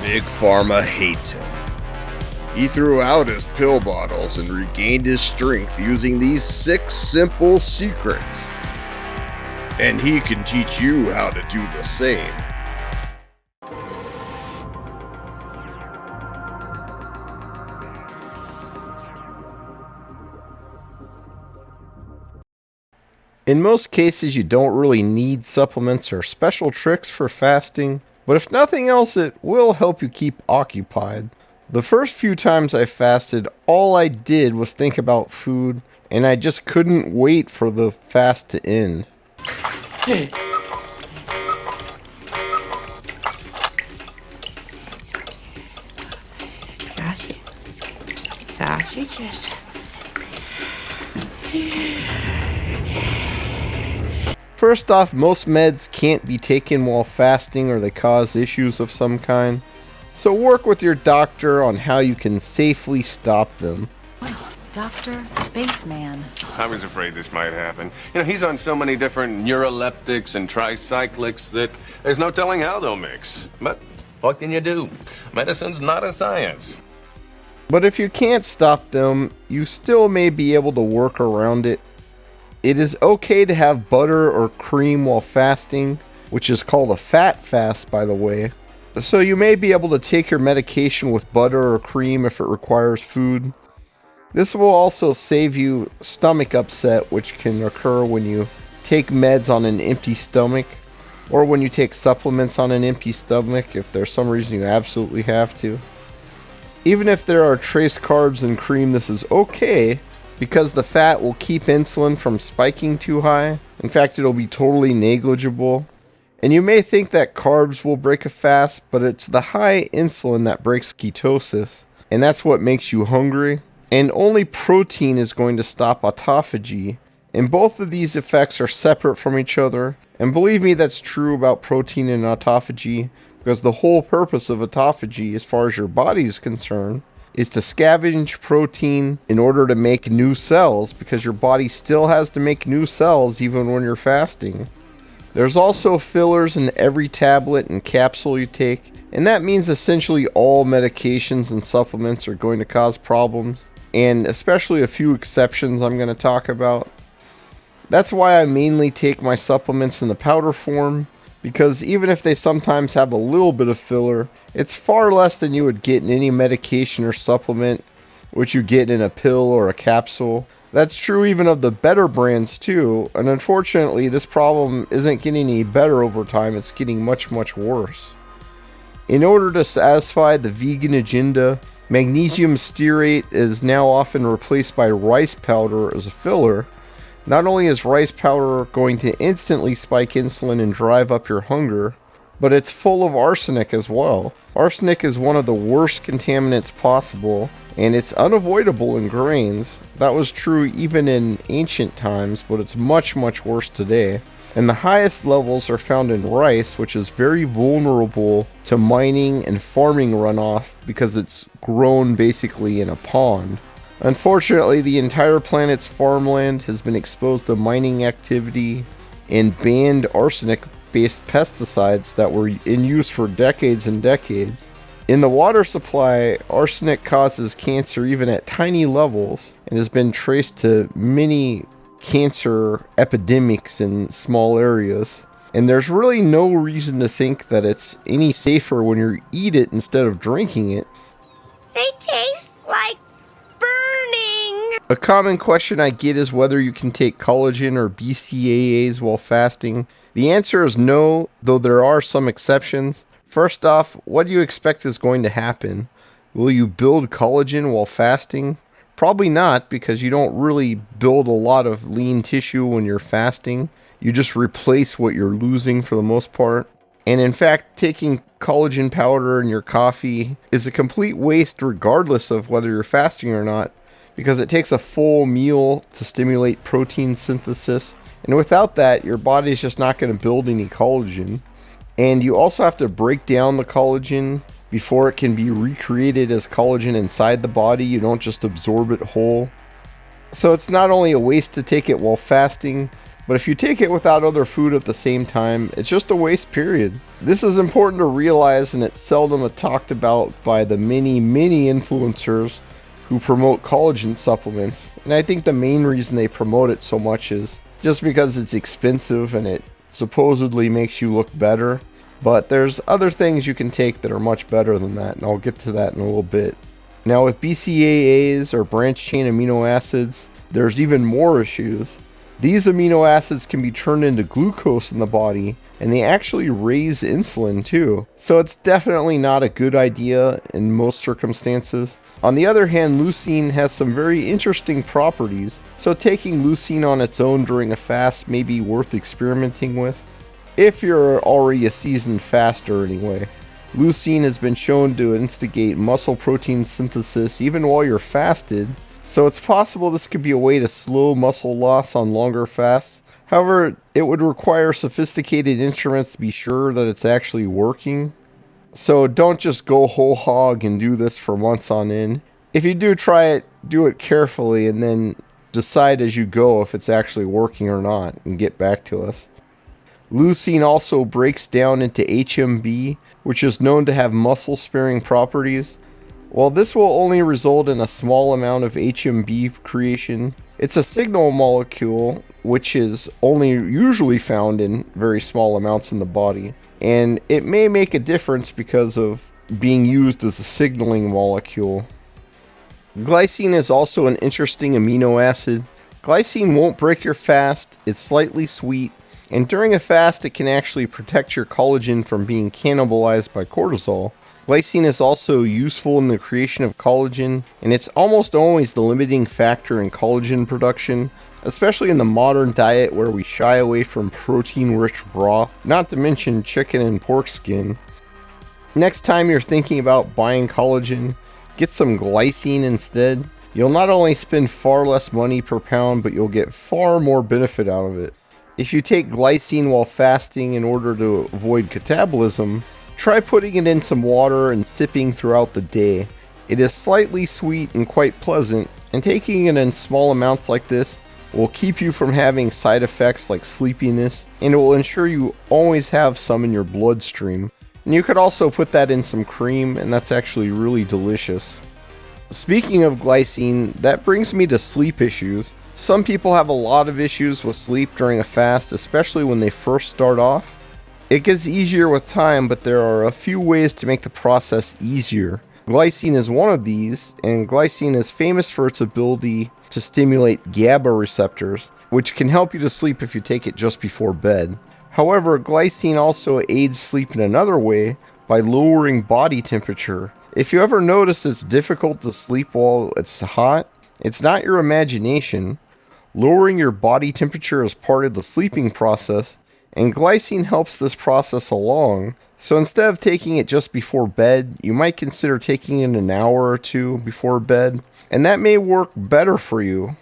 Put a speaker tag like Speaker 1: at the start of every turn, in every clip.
Speaker 1: Big Pharma hates him. He threw out his pill bottles and regained his strength using these 6 simple secrets. And he can teach you how to do the same.
Speaker 2: In most cases, you don't really need supplements or special tricks for fasting, but if nothing else, it will help you keep occupied. The first few times I fasted, all I did was think about food, and I just couldn't wait for the fast to end.
Speaker 3: Sausages.
Speaker 2: First off, most meds can't be taken while fasting or they cause issues of some kind. So work with your doctor on how you can safely stop them.
Speaker 4: Dr. Spaceman.
Speaker 5: I was afraid this might happen. You know, he's on so many different neuroleptics and tricyclics that there's no telling how they'll mix. But what can you do? Medicine's not a science.
Speaker 2: But if you can't stop them, you still may be able to work around it. It is okay to have butter or cream while fasting, which is called a fat fast, by the way. So you may be able to take your medication with butter or cream if it requires food. This will also save you stomach upset, which can occur when you take meds on an empty stomach, or when you take supplements on an empty stomach if there's some reason you absolutely have to. Even if there are trace carbs in cream, this is okay, because the fat will keep insulin from spiking too high. In fact, it'll be totally negligible. And you may think that carbs will break a fast, but it's the high insulin that breaks ketosis, and that's what makes you hungry. And only protein is going to stop autophagy, and both of these effects are separate from each other. And believe me, that's true about protein and autophagy, because the whole purpose of autophagy, as far as your body is concerned, is to scavenge protein in order to make new cells, because your body still has to make new cells even when you're fasting. There's also fillers in every tablet and capsule you take, and that means essentially all medications and supplements are going to cause problems, and especially a few exceptions I'm going to talk about. That's why I mainly take my supplements in the powder form, because even if they sometimes have a little bit of filler, it's far less than you would get in any medication or supplement, which you get in a pill or a capsule. That's true even of the better brands too, and unfortunately this problem isn't getting any better over time, it's getting much worse. In order to satisfy the vegan agenda, magnesium stearate is now often replaced by rice powder as a filler. Not only is rice powder going to instantly spike insulin and drive up your hunger, but it's full of arsenic as well. Arsenic is one of the worst contaminants possible, and it's unavoidable in grains. That was true even in ancient times, but it's much worse today. And the highest levels are found in rice, which is very vulnerable to mining and farming runoff because it's grown basically in a pond. Unfortunately, the entire planet's farmland has been exposed to mining activity and banned arsenic-based pesticides that were in use for decades and decades. In the water supply, arsenic causes cancer even at tiny levels and has been traced to many cancer epidemics in small areas. And there's really no reason to think that it's any safer when you eat it instead of drinking it.
Speaker 3: They taste like burning.
Speaker 2: A common question I get is whether you can take collagen or BCAAs while fasting. The answer is no, though there are some exceptions. First off, what do you expect is going to happen? Will you build collagen while fasting? Probably not, because you don't really build a lot of lean tissue when you're fasting. You just replace what you're losing for the most part. And in fact, taking collagen powder in your coffee is a complete waste regardless of whether you're fasting or not, because it takes a full meal to stimulate protein synthesis. And without that, your body's just not going to build any collagen. And you also have to break down the collagen before it can be recreated as collagen inside the body. You don't just absorb it whole. So it's not only a waste to take it while fasting, But if you take it without other food at the same time, it's just a waste, period. This is important to realize, and it's seldom talked about by the many influencers who promote collagen supplements. And I think the main reason they promote it so much is just because it's expensive and it supposedly makes you look better. But there's other things you can take that are much better than that, and I'll get to that in a little bit. Now with BCAAs, or branched chain amino acids, there's even more issues. These amino acids can be turned into glucose in the body, and they actually raise insulin too. So it's definitely not a good idea in most circumstances. On the other hand, leucine has some very interesting properties, so taking leucine on its own during a fast may be worth experimenting with, if you're already a seasoned faster anyway. Leucine has been shown to instigate muscle protein synthesis even while you're fasted, so it's possible this could be a way to slow muscle loss on longer fasts. However, it would require sophisticated instruments to be sure that it's actually working. So don't just go whole hog and do this for months on end. If you do try it, do it carefully and then decide as you go if it's actually working or not and get back to us. Leucine also breaks down into HMB, which is known to have muscle sparing properties. While this will only result in a small amount of HMB creation, it's a signal molecule which is only usually found in very small amounts in the body, and it may make a difference because of being used as a signaling molecule. Glycine is also an interesting amino acid. Glycine won't break your fast, it's slightly sweet, and during a fast it can actually protect your collagen from being cannibalized by cortisol. Glycine is also useful in the creation of collagen, and it's almost always the limiting factor in collagen production, especially in the modern diet where we shy away from protein-rich broth, not to mention chicken and pork skin. Next time you're thinking about buying collagen, get some glycine instead. You'll not only spend far less money per pound, but you'll get far more benefit out of it. If you take glycine while fasting in order to avoid catabolism, try putting it in some water and sipping throughout the day. It is slightly sweet and quite pleasant, and taking it in small amounts like this will keep you from having side effects like sleepiness, and it will ensure you always have some in your bloodstream. And you could also put that in some cream, and that's actually really delicious. Speaking of glycine, that brings me to sleep issues. Some people have a lot of issues with sleep during a fast, especially when they first start off. It gets easier with time, but there are a few ways to make the process easier. Glycine is one of these, and glycine is famous for its ability to stimulate GABA receptors, which can help you to sleep if you take it just before bed. However, glycine also aids sleep in another way by lowering body temperature. If you ever notice it's difficult to sleep while it's hot, it's not your imagination. Lowering your body temperature is part of the sleeping process, and glycine helps this process along. So instead of taking it just before bed, you might consider taking it an hour or two before bed, and that may work better for you.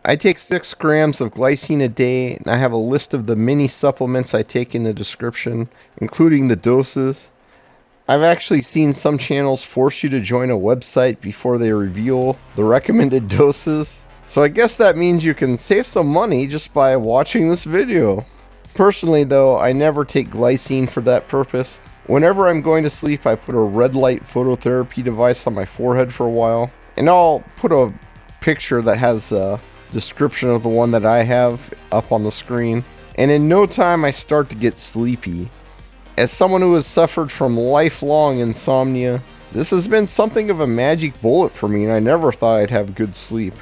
Speaker 2: I take 6 grams of glycine a day, and I have a list of the many supplements I take in the description, including the doses. I've actually seen some channels force you to join a website before they reveal the recommended doses, so I guess that means you can save some money just by watching this video. Personally though, I never take glycine for that purpose. Whenever I'm going to sleep, I put a red light phototherapy device on my forehead for a while, and I'll put a picture that has a description of the one that I have up on the screen, and in no time I start to get sleepy. As someone who has suffered from lifelong insomnia, this has been something of a magic bullet for me, and I never thought I'd have good sleep.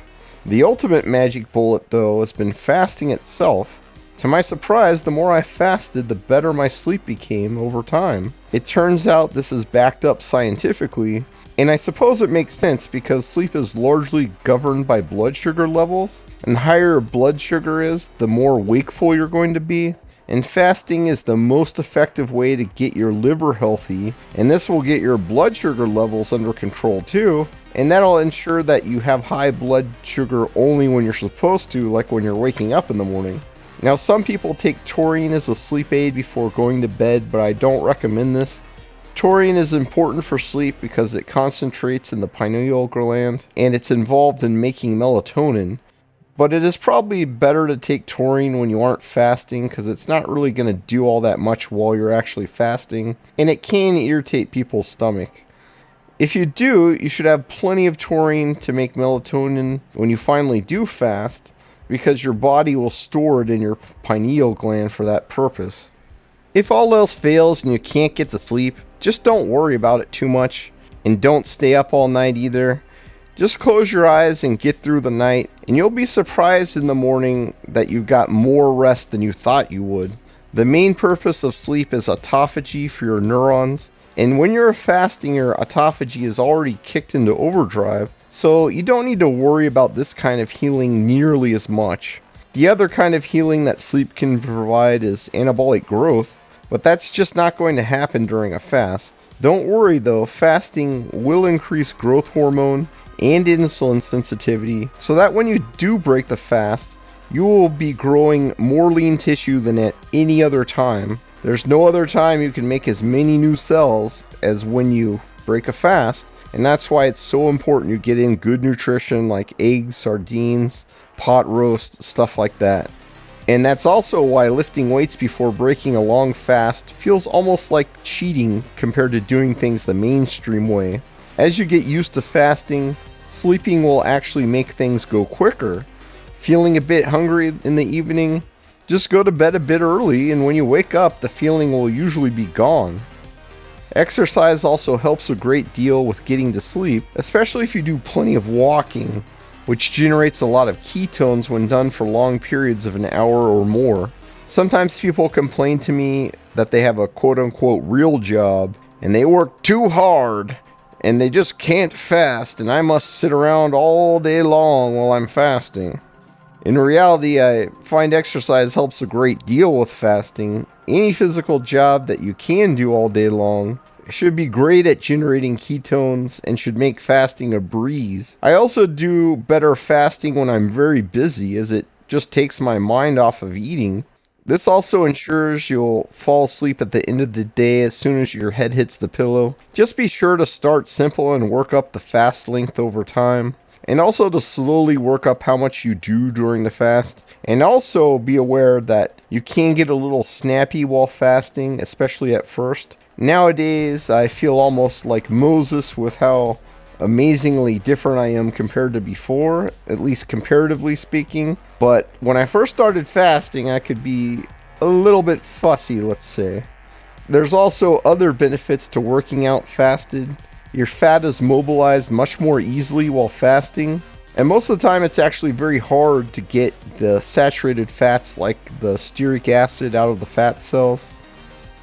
Speaker 2: The ultimate magic bullet though has been fasting itself. To my surprise, the more I fasted, the better my sleep became over time. It turns out this is backed up scientifically, and I suppose it makes sense because sleep is largely governed by blood sugar levels, and the higher your blood sugar is, the more wakeful you're going to be. And fasting is the most effective way to get your liver healthy, and this will get your blood sugar levels under control too, and that'll ensure that you have high blood sugar only when you're supposed to, like when you're waking up in the morning. Now, some people take taurine as a sleep aid before going to bed, but I don't recommend this. Taurine is important for sleep because it concentrates in the pineal gland, and it's involved in making melatonin. But it is probably better to take taurine when you aren't fasting because it's not really going to do all that much while you're actually fasting, and it can irritate people's stomach. If you do, you should have plenty of taurine to make melatonin when you finally do fast, because your body will store it in your pineal gland for that purpose. If all else fails and you can't get to sleep, just don't worry about it too much, and don't stay up all night either. Just close your eyes and get through the night, and you'll be surprised in the morning that you got more rest than you thought you would. The main purpose of sleep is autophagy for your neurons, and when you're fasting, your autophagy is already kicked into overdrive, so you don't need to worry about this kind of healing nearly as much. The other kind of healing that sleep can provide is anabolic growth, but that's just not going to happen during a fast. Don't worry though, fasting will increase growth hormone and insulin sensitivity, so that when you do break the fast, you will be growing more lean tissue than at any other time. There's no other time you can make as many new cells as when you break a fast, and that's why it's so important you get in good nutrition like eggs, sardines, pot roast, stuff like that. And that's also why lifting weights before breaking a long fast feels almost like cheating compared to doing things the mainstream way. As you get used to fasting, sleeping will actually make things go quicker. Feeling a bit hungry in the evening? Just go to bed a bit early, and when you wake up, the feeling will usually be gone. Exercise also helps a great deal with getting to sleep, especially if you do plenty of walking, which generates a lot of ketones when done for long periods of an hour or more. Sometimes people complain to me that they have a quote-unquote real job, and they work too hard, and they just can't fast, and I must sit around all day long while I'm fasting. In reality, I find exercise helps a great deal with fasting. Any physical job that you can do all day long should be great at generating ketones and should make fasting a breeze. I also do better fasting when I'm very busy, as it just takes my mind off of eating. This also ensures you'll fall asleep at the end of the day as soon as your head hits the pillow. Just be sure to start simple and work up the fast length over time, and also to slowly work up how much you do during the fast. And also be aware that you can get a little snappy while fasting, especially at first. Nowadays, I feel almost like Moses with how amazingly different I am compared to before, at least comparatively speaking. But when I first started fasting, I could be a little bit fussy, let's say. There's also other benefits to working out fasted. Your fat is mobilized much more easily while fasting, and most of the time it's actually very hard to get the saturated fats like the stearic acid out of the fat cells.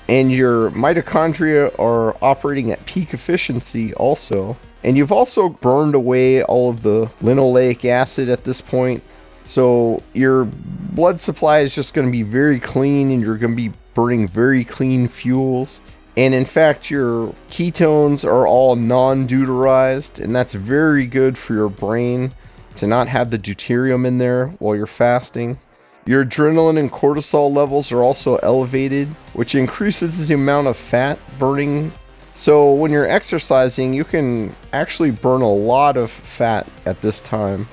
Speaker 2: And your mitochondria are operating at peak efficiency also. And you've also burned away all of the linoleic acid at this point. So your blood supply is just going to be very clean, and you're going to be burning very clean fuels. And in fact, your ketones are all non-deuterized, and that's very good for your brain to not have the deuterium in there while you're fasting. Your adrenaline and cortisol levels are also elevated, which increases the amount of fat burning. So when you're exercising, you can actually burn a lot of fat at this time.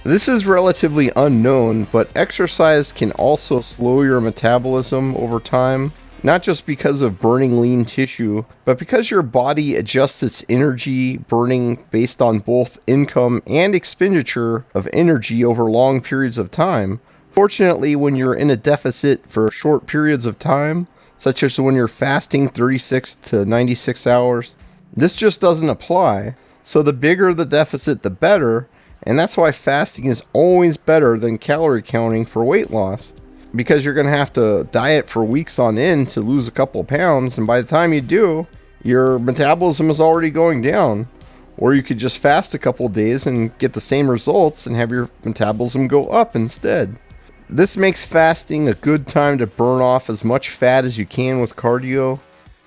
Speaker 2: This is relatively unknown, but exercise can also slow your metabolism over time, not just because of burning lean tissue, but because your body adjusts its energy burning based on both income and expenditure of energy over long periods of time. Fortunately, when you're in a deficit for short periods of time, such as when you're fasting 36 to 96 hours, this just doesn't apply. So the bigger the deficit, the better, and that's why fasting is always better than calorie counting for weight loss, because you're going to have to diet for weeks on end to lose a couple pounds, and by the time you do, your metabolism is already going down. Or you could just fast a couple days and get the same results and have your metabolism go up instead. This makes fasting a good time to burn off as much fat as you can with cardio.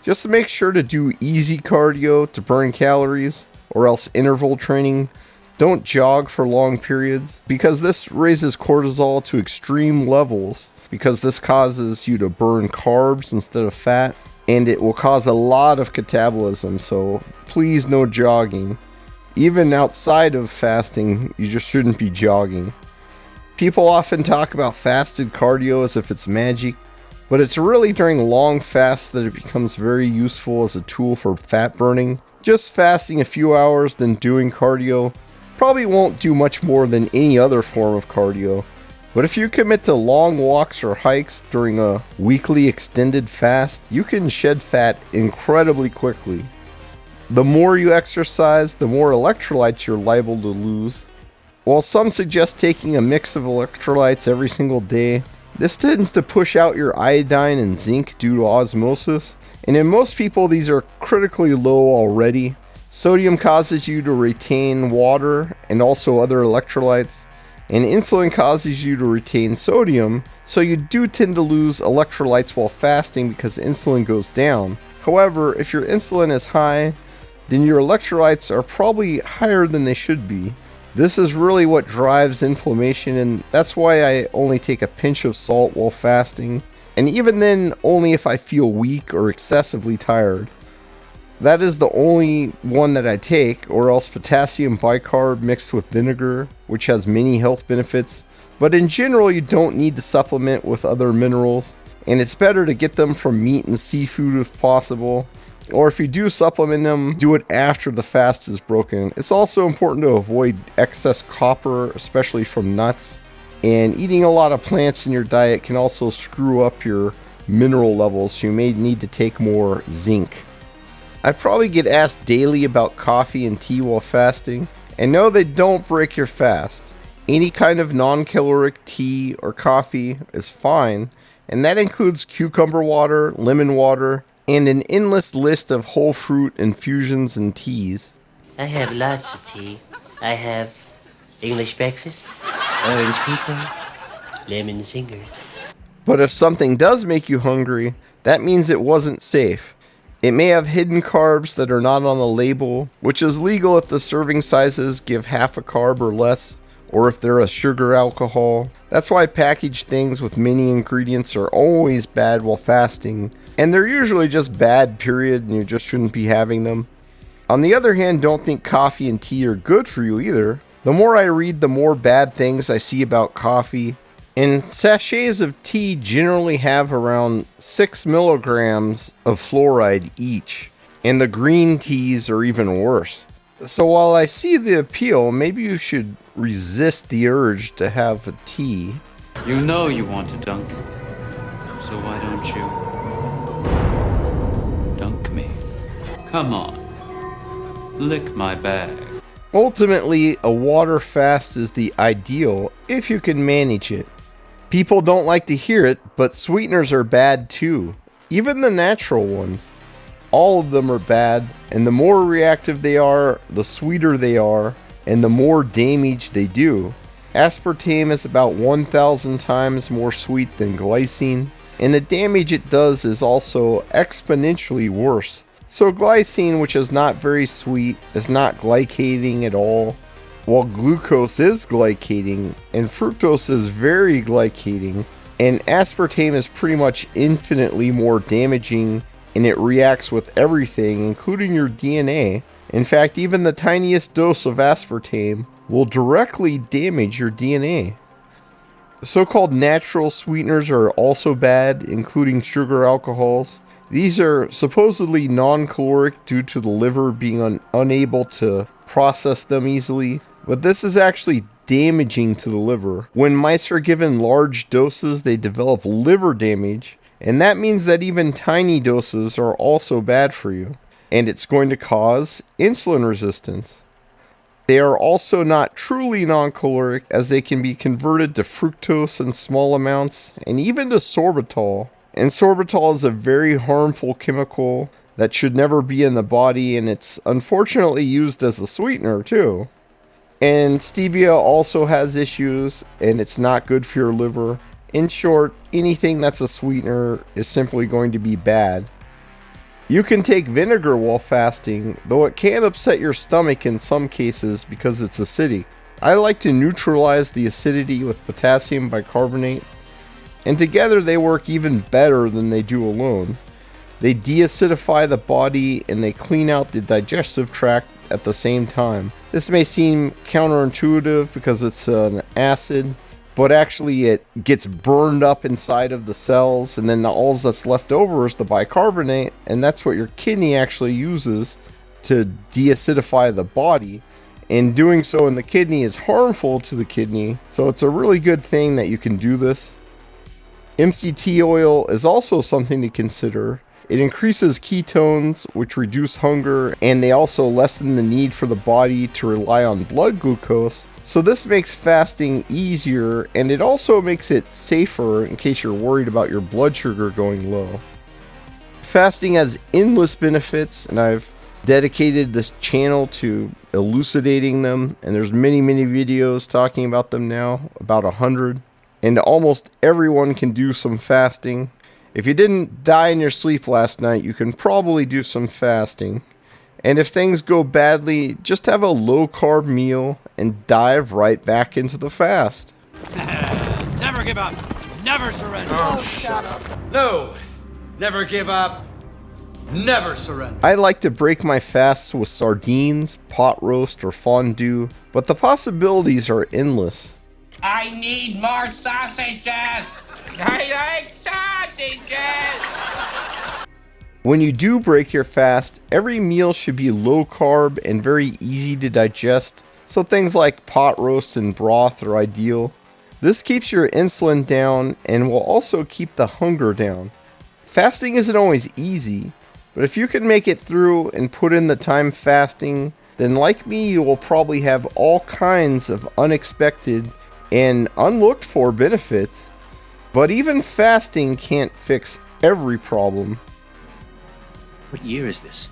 Speaker 2: Just make sure to do easy cardio to burn calories, or else interval training. Don't jog for long periods, because this raises cortisol to extreme levels, because this causes you to burn carbs instead of fat, and it will cause a lot of catabolism, so please no jogging. Even outside of fasting, you just shouldn't be jogging. People often talk about fasted cardio as if it's magic, but it's really during long fasts that it becomes very useful as a tool for fat burning. Just fasting a few hours then doing cardio probably won't do much more than any other form of cardio. But if you commit to long walks or hikes during a weekly extended fast, you can shed fat incredibly quickly. The more you exercise, the more electrolytes you're liable to lose. While some suggest taking a mix of electrolytes every single day, this tends to push out your iodine and zinc due to osmosis, and in most people these are critically low already. Sodium causes you to retain water and also other electrolytes, and insulin causes you to retain sodium, so you do tend to lose electrolytes while fasting because insulin goes down. However, if your insulin is high, then your electrolytes are probably higher than they should be. This is really what drives inflammation, and that's why I only take a pinch of salt while fasting, and even then only if I feel weak or excessively tired. That is the only one that I take, or else potassium bicarb mixed with vinegar, which has many health benefits. But in general, you don't need to supplement with other minerals, and it's better to get them from meat and seafood if possible. Or if you do supplement them, do it after the fast is broken. It's also important to avoid excess copper, especially from nuts. And eating a lot of plants in your diet can also screw up your mineral levels, so you may need to take more zinc. I probably get asked daily about coffee and tea while fasting, and no, they don't break your fast. Any kind of non-caloric tea or coffee is fine, and that includes cucumber water, lemon water, and an endless list of whole fruit infusions and teas.
Speaker 6: I have lots of tea. I have English breakfast, orange pekoe, lemon zinger.
Speaker 2: But if something does make you hungry, that means it wasn't safe. It may have hidden carbs that are not on the label, which is legal if the serving sizes give half a carb or less, or if they're a sugar alcohol. That's why packaged things with many ingredients are always bad while fasting, and they're usually just bad, period, and you just shouldn't be having them. On the other hand, don't think coffee and tea are good for you either. The more I read, the more bad things I see about coffee. And sachets of tea generally have around 6 milligrams of fluoride each, and the green teas are even worse. So while I see the appeal, maybe you should resist the urge to have a tea.
Speaker 7: You know you want to dunk, so why don't you dunk me? Come on, lick my bag.
Speaker 2: Ultimately, a water fast is the ideal if you can manage it. People don't like to hear it, but sweeteners are bad too, even the natural ones. All of them are bad, and the more reactive they are, the sweeter they are, and the more damage they do. Aspartame is about 1,000 times more sweet than glycine, and the damage it does is also exponentially worse. So glycine, which is not very sweet, is not glycating at all, while glucose is glycating, and fructose is very glycating, and aspartame is pretty much infinitely more damaging, and it reacts with everything, including your DNA. In fact, even the tiniest dose of aspartame will directly damage your DNA. So-called natural sweeteners are also bad, including sugar alcohols. These are supposedly non-caloric due to the liver being unable to process them easily, but this is actually damaging to the liver. When mice are given large doses, they develop liver damage, and that means that even tiny doses are also bad for you, and it's going to cause insulin resistance. They are also not truly non-caloric, as they can be converted to fructose in small amounts, and even to sorbitol. And sorbitol is a very harmful chemical that should never be in the body, and it's unfortunately used as a sweetener too. And stevia also has issues, and it's not good for your liver. In short, anything that's a sweetener is simply going to be bad. You can take vinegar while fasting, though it can upset your stomach in some cases because it's acidic. I like to neutralize the acidity with potassium bicarbonate, and together they work even better than they do alone. They deacidify the body and they clean out the digestive tract at the same time. This may seem counterintuitive because it's an acid, but actually it gets burned up inside of the cells, and then all that's left over is the bicarbonate, and that's what your kidney actually uses to deacidify the body. And doing so in the kidney is harmful to the kidney, so it's a really good thing that you can do this. MCT oil is also something to consider. It increases ketones, which reduce hunger, and they also lessen the need for the body to rely on blood glucose. So this makes fasting easier, and it also makes it safer in case you're worried about your blood sugar going low. Fasting has endless benefits, and I've dedicated this channel to elucidating them, and there's many videos talking about them now, about 100. And almost everyone can do some fasting. If you didn't die in your sleep last night, you can probably do some fasting. And if things go badly, just have a low-carb meal and dive right back into the fast.
Speaker 8: Never give up. Never surrender.
Speaker 3: Oh, shut up.
Speaker 8: No. Never give up. Never surrender.
Speaker 2: I like to break my fasts with sardines, pot roast, or fondue, but the possibilities are endless.
Speaker 9: I need more sausages. I like sausages.
Speaker 2: When you do break your fast, every meal should be low carb and very easy to digest, so things like pot roast and broth are ideal. This keeps your insulin down and will also keep the hunger down. Fasting isn't always easy, but if you can make it through and put in the time fasting, then like me, you will probably have all kinds of unexpected and unlooked for benefits. But even fasting can't fix every problem.
Speaker 10: What year is this?